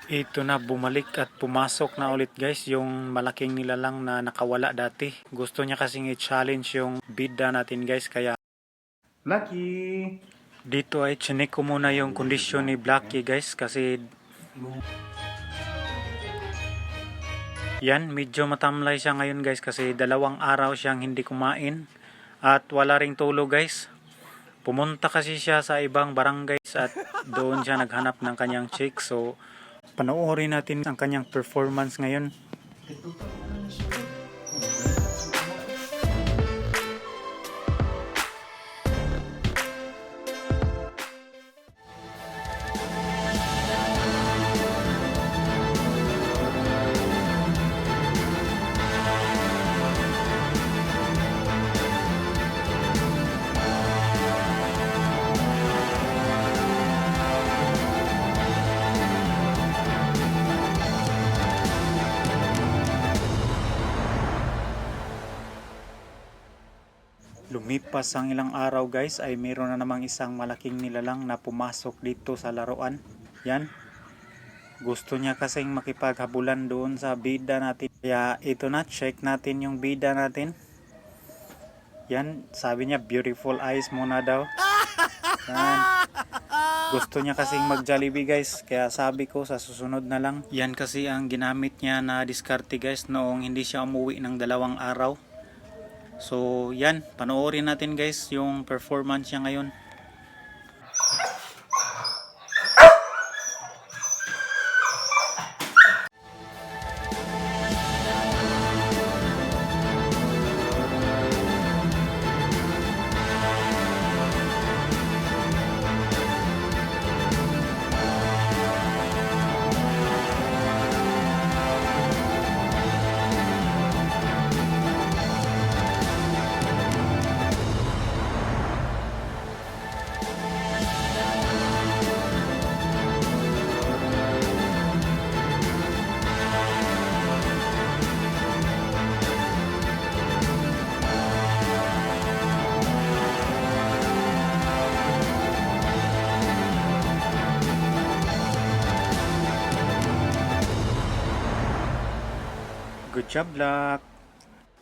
Ito na, bumalik at pumasok na ulit guys yung malaking nilalang na nakawala dati. Gusto niya kasing i-challenge yung bida natin guys, kaya Lucky! dito ay chinek ko muna yung kondisyon ni Blackie guys, kasi yan, medyo matamlay siya ngayon guys kasi 2 araw siyang hindi kumain at wala ring tulog guys. Pumunta kasi siya sa ibang barangays at doon siya naghanap ng kanyang chick. So panoorin natin ang kanyang performance ngayon. Lumipas ang ilang araw guys ay mayroon na namang isang malaking nilalang na pumasok dito sa laruan. Yan. Gusto niya kasing makipaghabulan doon sa bida natin. Kaya ito na, check natin yung bida natin. Yan, sabi niya beautiful eyes muna daw. Yan. Gusto niya kasing mag-Jollibee guys, kaya sabi ko sa susunod na lang. Yan kasi ang ginamit niya na diskarte guys noong hindi siya umuwi ng 2 araw. So yan, panoorin natin guys yung performance niya ngayon. Good job, Black.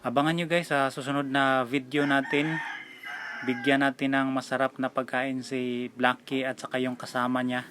Abangan nyo guys sa susunod na video natin. Bigyan natin ng masarap na pagkain si Blackie at saka yung kasama niya.